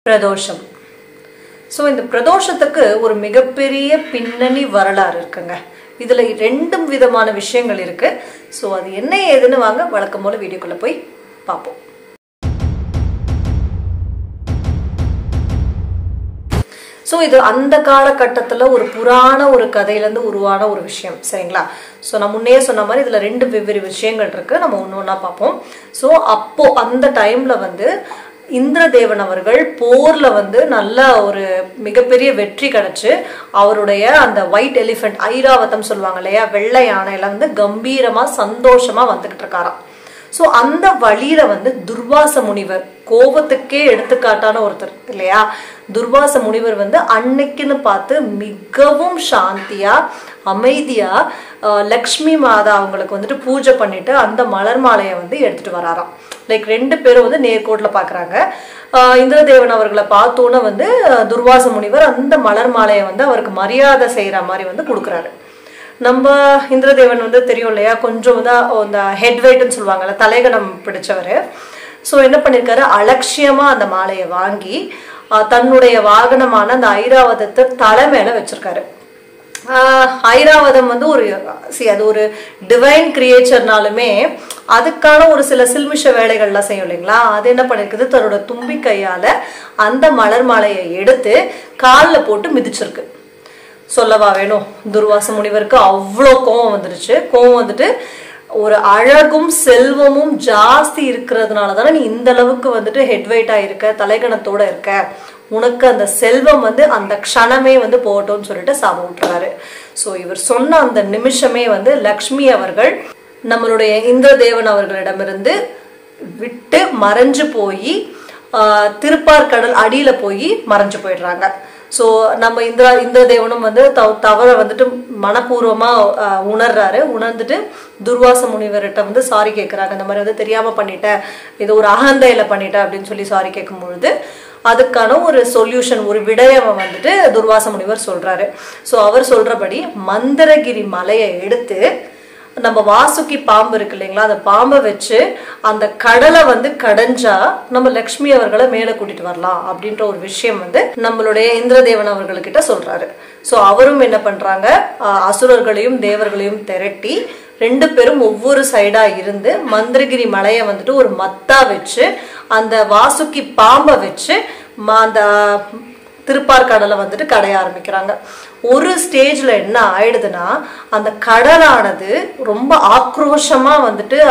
Pradosham. So இந்த பிரதோஷத்துக்கு ஒரு மிகப்பெரிய பின்னணி வரலாறு இருக்குங்க. இதில் 2 விதமான விஷயங்கள் இருக்கு. ஸோ அது என்ன ஏதுன்னு வாங்க வழக்கம் போல வீடியோக்குள்ள போய் பார்ப்போம். ஸோ இது அந்த காலகட்டத்தில் ஒரு புராண ஒரு கதையிலேருந்து உருவான ஒரு விஷயம், சரிங்களா? ஸோ நான் முன்னே சொன்ன மாதிரி இதில் 2 வெவ்வேறு விஷயங்கள் இருக்கு. நம்ம ஒன்று ஒன்றா பார்ப்போம். ஸோ அப்போ அந்த டைம்ல இந்திரதேவன் அவர்கள் போர்ல நல்ல ஒரு மிகப்பெரிய வெற்றி கிடைச்சு அவருடைய அந்த ஒயிட் எலிஃபென்ட் ஐராவதம் சொல்லுவாங்க இல்லையா, வெள்ளை யானையில கம்பீரமா சந்தோஷமா வந்துகிட்டு இருக்காராம். ஸோ அந்த வழியில துர்வாச முனிவர், கோபத்துக்கே எடுத்துக்காட்டான ஒருத்தர் இல்லையா, துர்வாச முனிவர் அன்னைக்குன்னு பார்த்து மிகவும் சாந்தியா அமைதியா லக்ஷ்மி மாதா அவங்களுக்கு பூஜை பண்ணிட்டு அந்த மலர் மாலையை எடுத்துட்டு வராராம். லைக் 2 பேரும் நேர்கோட்டில் பார்க்குறாங்க. இந்திரதேவன் அவர்களை பார்த்தோன்னு துர்வாச முனிவர் அந்த மலர் மாலையை அவருக்கு மரியாதை செய்கிற மாதிரி கொடுக்குறாரு. நம்ம இந்திரதேவன் தெரியும் இல்லையா, கொஞ்சம் அந்த ஹெட் வெயிட்னு சொல்லுவாங்கல்ல, தலைகணம் பிடிச்சவர். ஸோ என்ன பண்ணியிருக்காரு, அலட்சியமா அந்த மாலையை வாங்கி தன்னுடைய வாகனமான அந்த ஐராவதத்தை தலை மேல வச்சிருக்காரு. ஐராவதம் அது ஒரு டிவைன் கிரியேச்சர்னாலுமே அதுக்கான ஒரு சில சில்மிஷ வேலைகள்லாம் செய்யும் இல்லைங்களா. அது என்ன பண்ணிருக்குது, தன்னோட தும்பி கையால அந்த மலர் மாலையை எடுத்து காலில் போட்டு மிதிச்சிருக்கு. சொல்லவா வேணும், துர்வாச முனிவருக்கு அவ்வளோ கோவம் வந்துருச்சு. கோவம் வந்துட்டு, ஒரு அழகும் செல்வமும் ஜாஸ்தி இருக்கிறதுனால தானே நீ இந்த அளவுக்கு ஹெட் வெயிட்டா இருக்க, தலைகணத்தோட இருக்க, உனக்கு அந்த செல்வம் அந்த க்ஷணமே போகட்டும்னு சொல்லிட்டு சாபம் விட்டுறாரு. ஸோ இவர் சொன்ன அந்த நிமிஷமே லக்ஷ்மி அவர்கள் நம்மளுடைய இந்திரதேவன் அவர்களிடமிருந்து விட்டு மறைஞ்சு போய் திருப்பார்கடல் அடியில போய் மறைஞ்சு போயிடுறாங்க. ஸோ நம்ம இந்திரதேவனும் தவற மனப்பூர்வமா உணர்றாரு. உணர்ந்துட்டு துர்வாச முனிவர்கிட்ட சாரி கேட்கிறாங்க. இந்த மாதிரி தெரியாம பண்ணிட்டேன், இது ஒரு அகந்தையில பண்ணிட்டேன் அப்படின்னு சொல்லி சாரி கேட்கும் பொழுது அதுக்கான ஒரு சொல்யூஷன், ஒரு விடயம் துர்வாச முனிவர் சொல்றாரு. ஸோ அவர் சொல்றபடி மந்திரகிரி மலையை எடுத்து, நம்ம வாசுகி பாம்பு இருக்கு இல்லைங்களா, அந்த பாம்பை வச்சு அந்த கடலை கடைஞ்சா நம்ம லக்ஷ்மி அவர்களை மேல கூட்டிட்டு வரலாம் அப்படின்ற ஒரு விஷயம் நம்மளுடைய இந்திரதேவன் அவர்கள்கிட்ட சொல்றாரு. ஸோ அவரும் என்ன பண்றாங்க, அசுரர்களையும் தேவர்களையும் திரட்டி 2 பேரும் ஒவ்வொரு சைடா இருந்து மந்திரகிரி மலையை ஒரு மத்தா வச்சு அந்த வாசுகி பாம்பை வச்சு அந்த திருப்பார்கடலை கடைய ஆரம்பிக்கிறாங்க. ஒரு ஸ்டேஜ்ல என்ன ஆயிடுதுன்னா, அந்த கடலானது ரொம்ப ஆக்ரோஷமா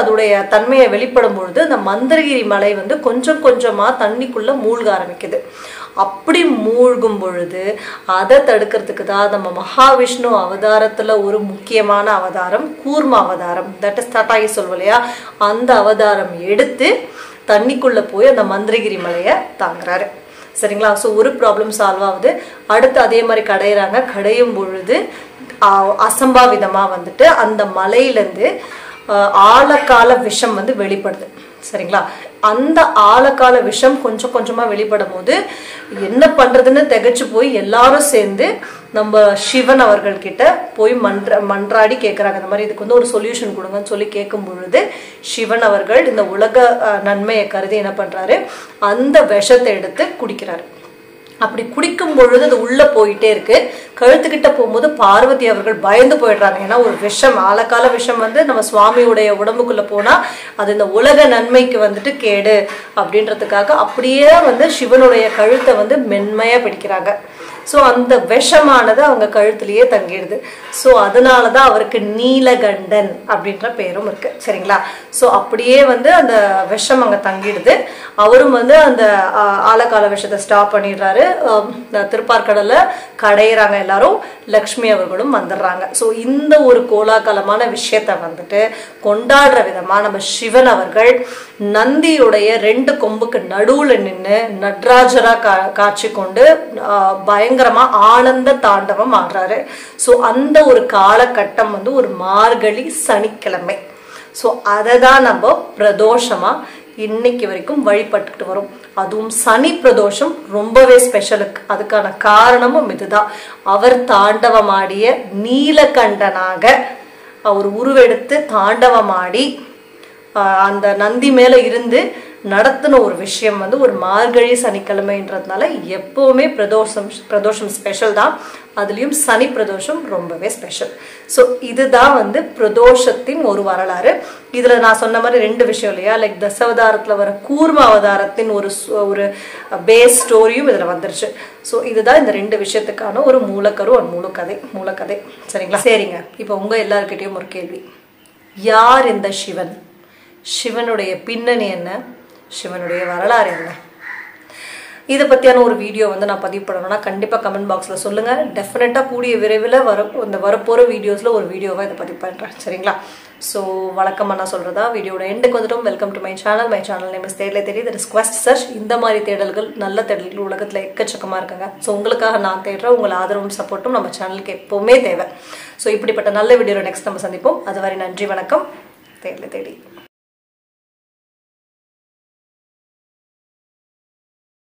அதோடைய தன்மையை வெளிப்படும் பொழுது அந்த மந்திரகிரி மலை கொஞ்சம் கொஞ்சமா தண்ணிக்குள்ள மூழ்க ஆரம்பிக்குது. அப்படி மூழ்கும் பொழுது அதை தடுக்கிறதுக்கு தான் நம்ம மகாவிஷ்ணு அவதாரத்துல ஒரு முக்கியமான அவதாரம் கூர்ம அவதாரம், தட் இஸ் தட்டாயி சொல்வோம் இல்லையா, அந்த அவதாரம் எடுத்து தண்ணிக்குள்ள போய் அந்த மந்திரகிரி மலையை தாங்குறாரு. சரிங்களா? ஸோ ஒரு ப்ராப்ளம் சால்வ் ஆகுது. அடுத்து அதே மாதிரி கடையிறாங்க. கடையும் பொழுது அசம்பாவிதமா அந்த மலையிலேருந்து ஆழக்கால விஷம் வெளிப்படுது. சரிங்களா? அந்த ஆழக்கால விஷம் கொஞ்சம் கொஞ்சமா வெளிப்படும் போது என்ன பண்றதுன்னு திகைச்சு போய் எல்லாரும் சேர்ந்து நம்ம சிவன் அவர்கள் கிட்ட போய் மன்றாடி கேட்கிறாங்க. இந்த மாதிரி இதுக்கு ஒரு சொல்யூஷன் கொடுங்கன்னு சொல்லி கேட்கும் பொழுது சிவன் அவர்கள் இந்த உலக நன்மையை கருதி என்ன பண்றாரு, அந்த விஷத்தை எடுத்து குடிக்கிறாரு. அப்படி குடிக்கும் பொழுது அது உள்ள போயிட்டே இருக்கு. கழுத்துக்கிட்ட போகும்போது பார்வதி அவர்கள் பயந்து போயிடுறாங்க. ஏன்னா ஒரு விஷம், ஆழக்கால விஷம் நம்ம சுவாமியுடைய உடம்புக்குள்ள போனா அது இந்த உலக நன்மைக்கு கேடு அப்படின்றதுக்காக அப்படியே சிவனுடைய கழுத்தை மென்மையா பிடிக்கிறாங்க. ஸோ அந்த விஷமானது அவங்க கழுத்துலயே தங்கிடுது. ஸோ அதனாலதான் அவருக்கு நீலகண்டன் அப்படின்ற பேரும் இருக்கு. சரிங்களா? ஸோ அப்படியே அந்த விஷம் அங்க தங்கிடுது. அவரும் அந்த ஆழக்கால விஷத்தை ஸ்டாப் பண்ணிடுறாரு. திருப்பார்கடல்ல கடையிறாங்க எல்லாரும். லக்ஷ்மி அவர்களும் வந்துடுறாங்க. ஸோ இந்த ஒரு கோலாகலமான விஷயத்த கொண்டாடுற விதமா நம்ம சிவன் அவர்கள் நந்தியுடைய 2 கொம்புக்கு நடுவுல நின்று நட்ராஜரா காட்சி கொண்டு பயங்கரமா ஆனந்த தாண்டவம் ஆடுறாரு. ஸோ அந்த ஒரு காலகட்டம் ஒரு மார்கழி சனிக்கிழமை. ஸோ அதை தான் நம்ம பிரதோஷமா இன்னைக்கு வரைக்கும் வழிபட்டுக்கிட்டு வரும். அதுவும் சனி பிரதோஷம் ரொம்பவே ஸ்பெஷலுக்கு. அதுக்கான காரணமும் இதுதான். அவர் தாண்டவமாடிய நீலகண்டனாக அவர் உருவெடுத்து தாண்டவமாடி அந்த நந்தி மேல இருந்து நடத்தின ஒரு விஷயம் வந்து ஒரு மார்கழி சனிக்கிழமைன்றதுனால எப்பவுமே பிரதோஷம் ஸ்பெஷல் தான். அதுலேயும் சனி பிரதோஷம் ரொம்பவே ஸ்பெஷல். ஸோ இதுதான் வந்து பிரதோஷத்தின் ஒரு வரலாறு. இதில் நான் சொன்ன மாதிரி 2 விஷயம் இல்லையா, லைக் தசாவதாரத்தில் வர கூர்ம அவதாரத்தின் ஒரு பேஸ் ஸ்டோரியும் இதில் வந்துருச்சு. ஸோ இதுதான் இந்த 2 விஷயத்துக்கான ஒரு மூலக்கரு ஒரு மூலக்கதை. சரிங்களா? சரிங்க, இப்போ உங்கள் எல்லாருக்கிட்டையும் ஒரு கேள்வி. யார் இந்த சிவன்? சிவனுடைய பின்னணி என்ன? சிவனுடைய வரலாறு என்ன? இதை பற்றியான ஒரு வீடியோ வந்து நான் பதிவு பண்ணணும்னா கண்டிப்பாக கமெண்ட் பாக்ஸில் சொல்லுங்கள். டெஃபினட்டாக கூடிய விரைவில் வரப்போகிற வீடியோஸில் ஒரு வீடியோவாக இதை பதிவு பண்ணுறேன். சரிங்களா? ஸோ வழக்கமாக நான் சொல்கிறதா வீடியோட எண்டுக்கு வந்துட்டோம். Welcome to my channel name is தேடலே தேடி திஸ் குவெஸ்ட் சர்ச். இந்த மாதிரி தேடல்கள், நல்ல தேடல்கள் உலகத்தில் எக்கச்சக்கமாக இருக்காங்க. ஸோ உங்களுக்காக நான் தேடுறேன். உங்கள் ஆதரவும் சப்போர்ட்டும் நம்ம சேனலுக்கு எப்போவுமே தேவை. ஸோ இப்படிப்பட்ட நல்ல வீடியோவில் நெக்ஸ்ட் நம்ம சந்திப்போம். அதுவரை நன்றி, வணக்கம். தேடலே தேடி.